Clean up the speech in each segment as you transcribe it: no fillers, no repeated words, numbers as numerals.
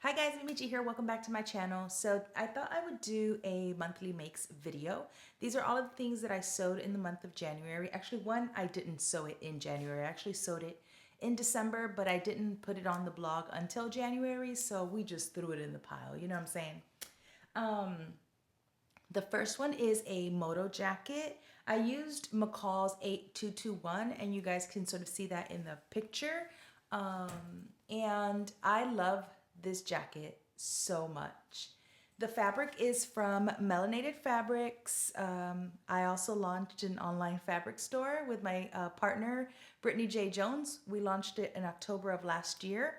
Hi guys, Michi here. Welcome back to my channel. So I thought I would do a monthly makes video. These are all of the things that I sewed in the month of January. Actually, one, I didn't sew it in January. I actually sewed it in December, but I didn't put it on the blog until January, so we just threw it in the pile. You know what I'm saying? Um, the first one is a Moto Jacket. I used McCalls 8221, and you guys can sort of see that in the picture. And I love this jacket so much. The fabric is from Melanated Fabrics. I also launched an online fabric store with my partner, Brittany J. Jones. We launched it in October of last year.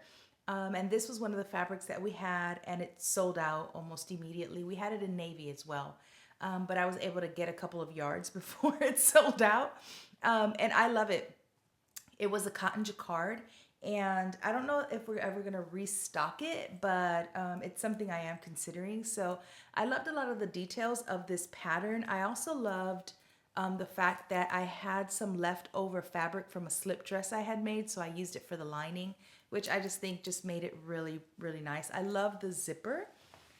And this was one of the fabrics that we had, and it sold out almost immediately. We had it in navy as well, but I was able to get a couple of yards before it sold out. And I love it. It was a cotton jacquard, and I don't know if we're ever gonna restock it, but it's something I am considering. So I loved a lot of the details of this pattern. I also loved the fact that I had some leftover fabric from a slip dress I had made, so I used it for the lining, which I just think just made it really, really nice. I love the zipper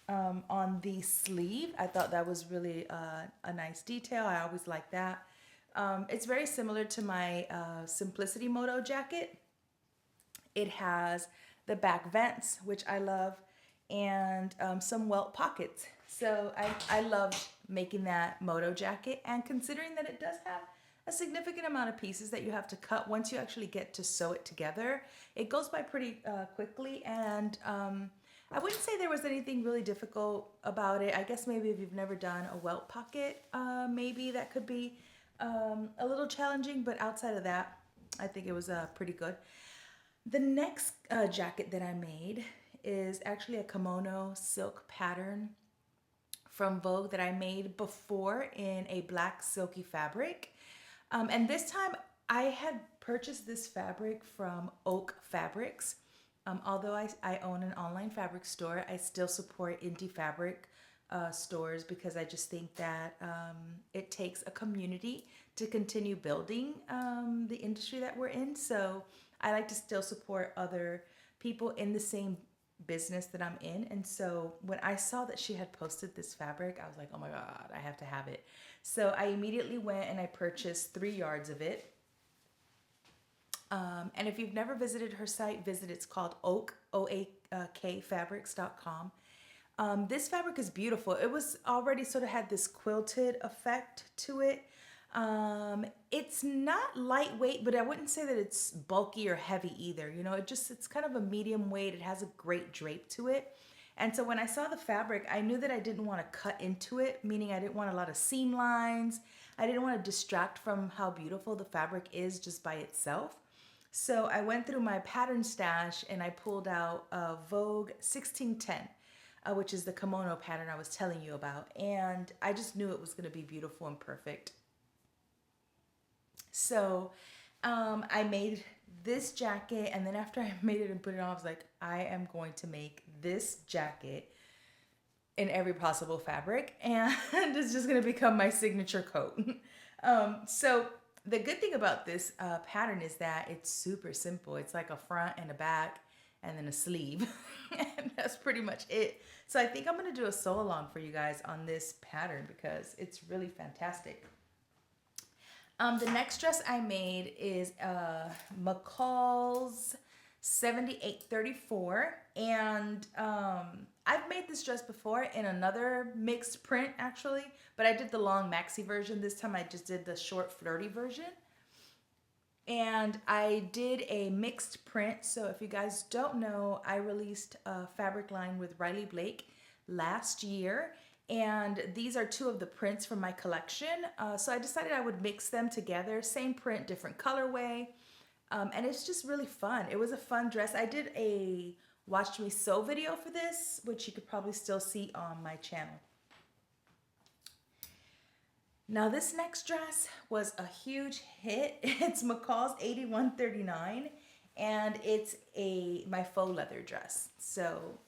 on the sleeve. I thought that was really a nice detail. I always like that. It's very similar to my Simplicity Moto jacket. It has the back vents, which I love, and some welt pockets. So I loved making that Moto jacket, and considering that it does have a significant amount of pieces that you have to cut once you actually get to sew it together, it goes by pretty quickly, and I wouldn't say there was anything really difficult about it. I guess maybe if you've never done a welt pocket, maybe that could be a little challenging, but outside of that, I think it was pretty good. The next jacket that I made is actually a kimono silk pattern from Vogue that I made before in a black silky fabric. And this time I had purchased this fabric from Oak Fabrics. Although I own an online fabric store, I still support indie fabric stores because I just think that it takes a community to continue building the industry that we're in. So I like to still support other people in the same business that I'm in. And so when I saw that she had posted this fabric, I was like, oh my God, I have to have it. So I immediately went and I purchased 3 yards of it. And if you've never visited her site, visit. It's called oakfabrics.com. This fabric is beautiful. It was already sort of had this quilted effect to it. It's not lightweight, but I wouldn't say that it's bulky or heavy either. You know, it's kind of a medium weight. It has a great drape to it. And so when I saw the fabric, I knew that I didn't want to cut into it, meaning I didn't want a lot of seam lines. I didn't want to distract from how beautiful the fabric is just by itself. So I went through my pattern stash and I pulled out Vogue 1610, which is the kimono pattern I was telling you about. And I just knew it was going to be beautiful and perfect. So I made this jacket, and then after I made it and put it on, I was like, I am going to make this jacket in every possible fabric, and it's just going to become my signature coat. So the good thing about this pattern is that it's super simple. It's like a front and a back and then a sleeve. And that's pretty much it. So I think I'm going to do a sew along for you guys on this pattern because it's really fantastic. The next dress I made is McCalls 7834, and I've made this dress before in another mixed print actually, but I did the long maxi version. This time I just did the short flirty version. And I did a mixed print. So if you guys don't know, I released a fabric line with Riley Blake last year. And these are 2 of the prints from my collection. So I decided I would mix them together. Same print, different colorway. And it's just really fun. It was a fun dress. I did a Watch Me Sew video for this, which you could probably still see on my channel. Now this next dress was a huge hit. It's McCall's 8139, and it's my faux leather dress. So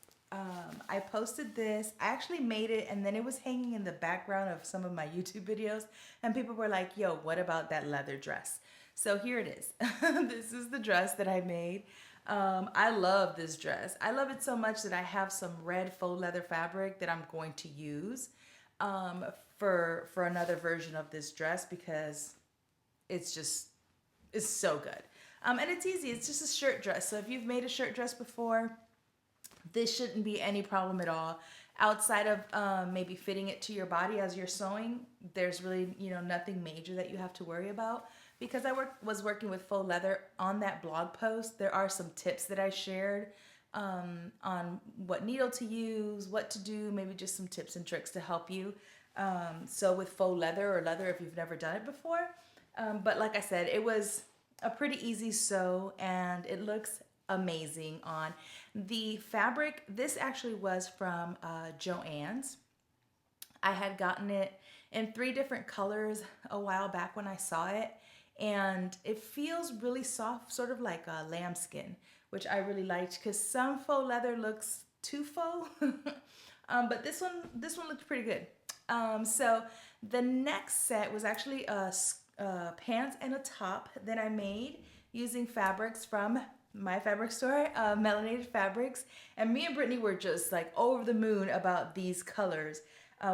I posted this. I actually made it, and then it was hanging in the background of some of my YouTube videos, and people were like, yo, what about that leather dress? So here it is. This is the dress that I made. I love this dress. I love it so much that I have some red faux leather fabric that I'm going to use um, for another version of this dress because it's just it's so good. And it's easy. It's just a shirt dress. So if you've made a shirt dress before, this shouldn't be any problem at all. Outside of maybe fitting it to your body as you're sewing, there's really nothing major that you have to worry about. Because was working with faux leather on that blog post, there are some tips that I shared on what needle to use, what to do, maybe just some tips and tricks to help you. So with faux leather or leather if you've never done it before. But like I said, it was a pretty easy sew and it looks amazing on. The fabric, this actually was from Joann's. I had gotten it in 3 different colors a while back when I saw it, and it feels really soft, sort of like a lambskin, which I really liked because some faux leather looks too faux, but this one looked pretty good. So the next set was actually a pants and a top that I made using fabrics from my fabric store, Melanated Fabrics, and me and Brittany were just like over the moon about these colors.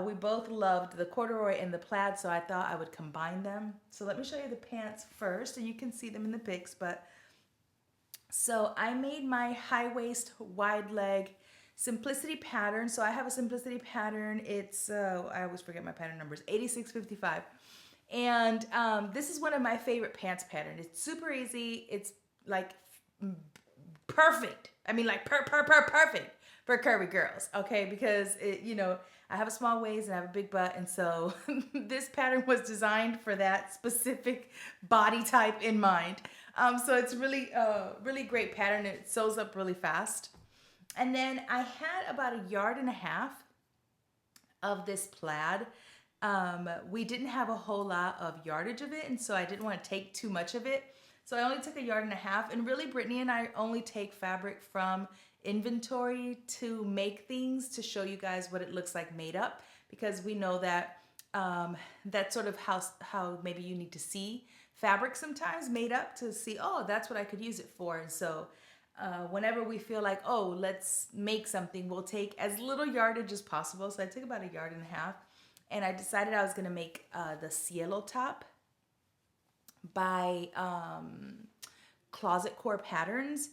We both loved the corduroy and the plaid, so I thought I would combine them. So let me show you the pants first, and you can see them in the pics. But so I made my high waist, wide leg simplicity pattern. So I have a simplicity pattern. It's I always forget my pattern numbers. 8655. And this is one of my favorite pants patterns. It's super easy. It's like perfect. I mean, like perfect for curvy girls. Okay, because I have a small waist and I have a big butt, and so this pattern was designed for that specific body type in mind. So it's really great pattern. It sews up really fast. And then I had about 1.5 yards of this plaid. We didn't have a whole lot of yardage of it, and so I didn't want to take too much of it. So I only took 1.5 yards, and really Brittany and I only take fabric from inventory to make things to show you guys what it looks like made up, because we know that that's sort of how maybe you need to see fabric sometimes made up to see, oh, that's what I could use it for. And so whenever we feel like, oh, let's make something, we'll take as little yardage as possible. So I took about 1.5 yards, and I decided I was going to make the cielo top by Closet Core Patterns.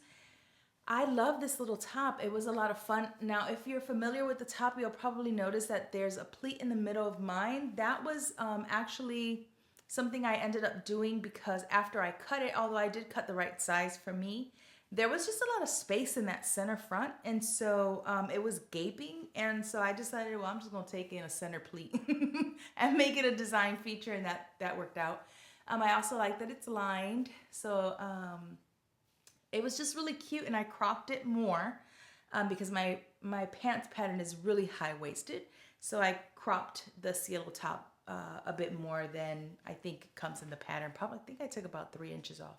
I love this little top. It was a lot of fun. Now, if you're familiar with the top, you'll probably notice that there's a pleat in the middle of mine. That was actually something I ended up doing because after I cut it, although I did cut the right size for me, there was just a lot of space in that center front. And so it was gaping. And so I decided, well, I'm just going to take in a center pleat and make it a design feature. And that worked out. I also like that it's lined. So it was just really cute, and I cropped it more because my pants pattern is really high-waisted. So I cropped the cielo top a bit more than I think comes in the pattern. Probably, I think I took about 3 inches off.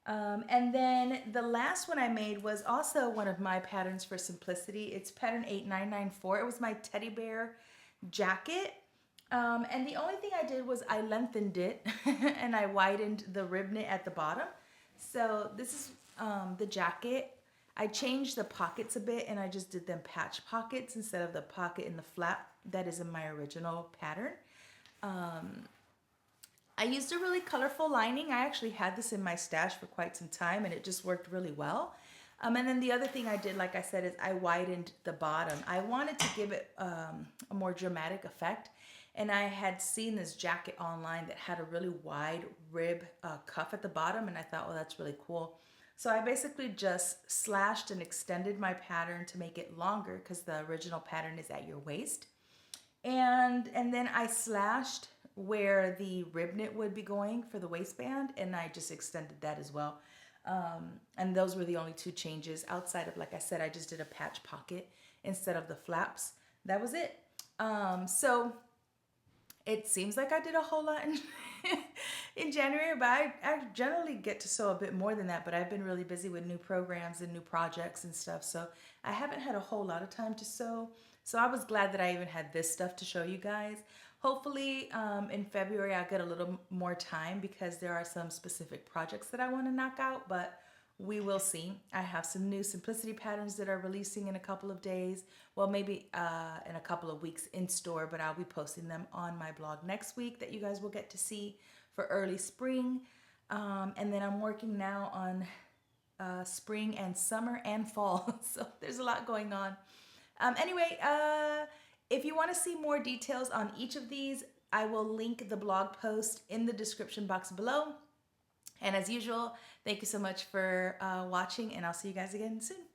And then the last one I made was also one of my patterns for simplicity. It's pattern 8994. It was my teddy bear jacket. And the only thing I did was I lengthened it and I widened the rib knit at the bottom. So this is the jacket. I changed the pockets a bit and I just did them patch pockets instead of the pocket in the flap that is in my original pattern. I used a really colorful lining. I actually had this in my stash for quite some time and it just worked really well. And then the other thing I did, like I said, is I widened the bottom. I wanted to give it a more dramatic effect. And I had seen this jacket online that had a really wide rib cuff at the bottom. And I thought, well, that's really cool. So I basically just slashed and extended my pattern to make it longer because the original pattern is at your waist. And then I slashed where the rib knit would be going for the waistband. And I just extended that as well. And those were the only 2 changes outside of, like I said, I just did a patch pocket instead of the flaps. That was it. So it seems like I did a whole lot in January, but I generally get to sew a bit more than that, but I've been really busy with new programs and new projects and stuff, so I haven't had a whole lot of time to sew. So I was glad that I even had this stuff to show you guys. Hopefully in February I'll get a little more time because there are some specific projects that I want to knock out, but We will see. I have some new simplicity patterns that are releasing in a couple of days. Well, maybe in a couple of weeks in store, but I'll be posting them on my blog next week that you guys will get to see for early spring. And then I'm working now on spring and summer and fall. So there's a lot going on. Anyway, if you want to see more details on each of these, I will link the blog post in the description box below. And as usual, thank you so much for watching, and I'll see you guys again soon.